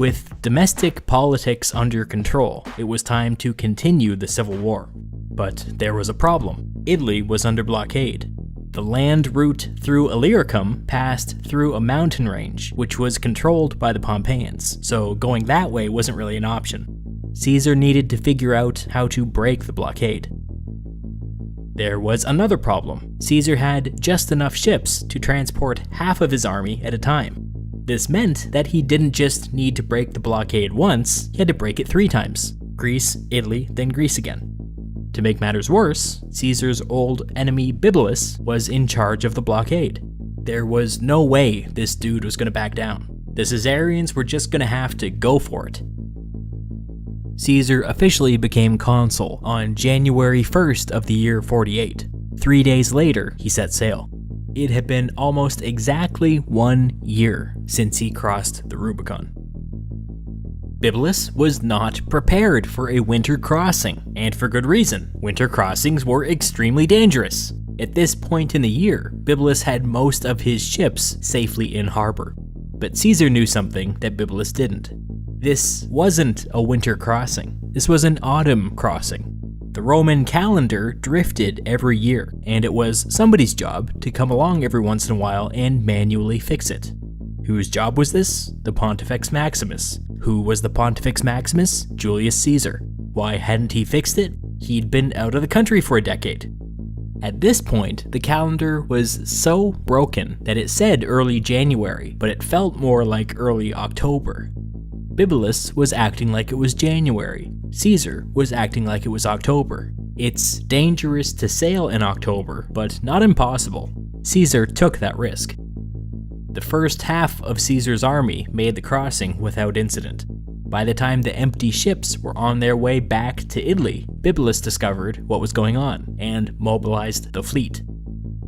With domestic politics under control, it was time to continue the civil war. But there was a problem. Italy was under blockade. The land route through Illyricum passed through a mountain range, which was controlled by the Pompeians, so going that way wasn't really an option. Caesar needed to figure out how to break the blockade. There was another problem. Caesar had just enough ships to transport half of his army at a time. This meant that he didn't just need to break the blockade once, he had to break it 3 times. Greece, Italy, then Greece again. To make matters worse, Caesar's old enemy Bibulus was in charge of the blockade. There was no way this dude was going to back down. The Caesarians were just going to have to go for it. Caesar officially became consul on January 1st of the year 48. 3 days later, he set sail. It had been almost exactly 1 year since he crossed the Rubicon. Bibulus was not prepared for a winter crossing, and for good reason. Winter crossings were extremely dangerous. At this point in the year, Bibulus had most of his ships safely in harbor. But Caesar knew something that Bibulus didn't. This wasn't a winter crossing. This was an autumn crossing. The Roman calendar drifted every year, and it was somebody's job to come along every once in a while and manually fix it. Whose job was this? The Pontifex Maximus. Who was the Pontifex Maximus? Julius Caesar. Why hadn't he fixed it? He'd been out of the country for a decade. At this point, the calendar was so broken that it said early January, but it felt more like early October. Bibulus was acting like it was January. Caesar was acting like it was October. It's dangerous to sail in October, but not impossible. Caesar took that risk. The first half of Caesar's army made the crossing without incident. By the time the empty ships were on their way back to Italy, Bibulus discovered what was going on and mobilized the fleet.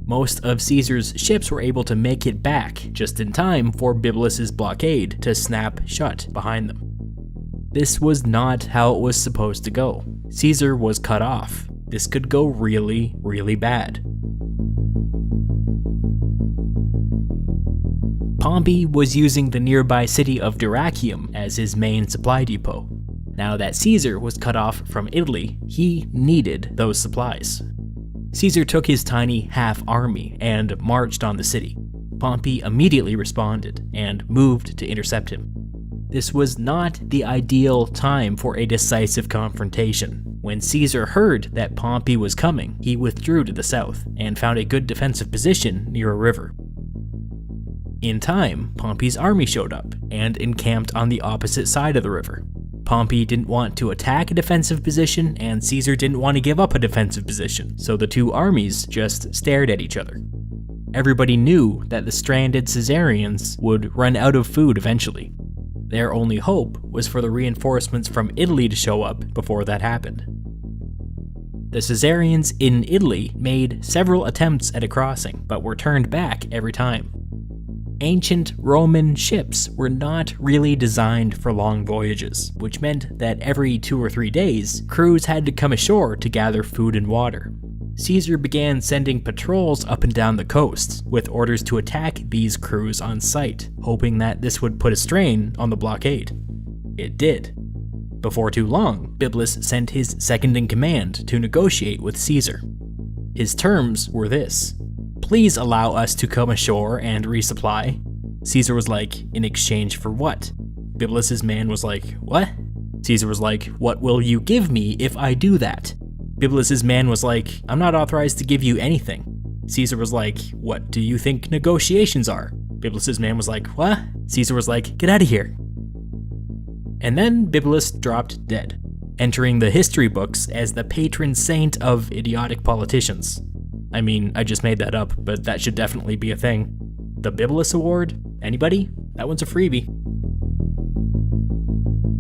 Most of Caesar's ships were able to make it back just in time for Bibulus's blockade to snap shut behind them. This was not how it was supposed to go. Caesar was cut off. This could go really, really bad. Pompey was using the nearby city of Dyrrhachium as his main supply depot. Now that Caesar was cut off from Italy, he needed those supplies. Caesar took his tiny half-army and marched on the city. Pompey immediately responded and moved to intercept him. This was not the ideal time for a decisive confrontation. When Caesar heard that Pompey was coming, he withdrew to the south and found a good defensive position near a river. In time, Pompey's army showed up and encamped on the opposite side of the river. Pompey didn't want to attack a defensive position, and Caesar didn't want to give up a defensive position, so the two armies just stared at each other. Everybody knew that the stranded Caesarians would run out of food eventually. Their only hope was for the reinforcements from Italy to show up before that happened. The Caesarians in Italy made several attempts at a crossing, but were turned back every time. Ancient Roman ships were not really designed for long voyages, which meant that every 2 or 3 days, crews had to come ashore to gather food and water. Caesar began sending patrols up and down the coast, with orders to attack these crews on sight, hoping that this would put a strain on the blockade. It did. Before too long, Bibulus sent his second-in-command to negotiate with Caesar. His terms were this: "Please allow us to come ashore and resupply." Caesar was like, "In exchange for what?" Bibulus's man was like, "What?" Caesar was like, "What will you give me if I do that?" Bibulus's man was like, "I'm not authorized to give you anything." Caesar was like, "What do you think negotiations are?" Bibulus's man was like, "What?" Caesar was like, "Get out of here." And then Bibulus dropped dead, entering the history books as the patron saint of idiotic politicians. I mean, I just made that up, but that should definitely be a thing. The Bibulus Award? Anybody? That one's a freebie.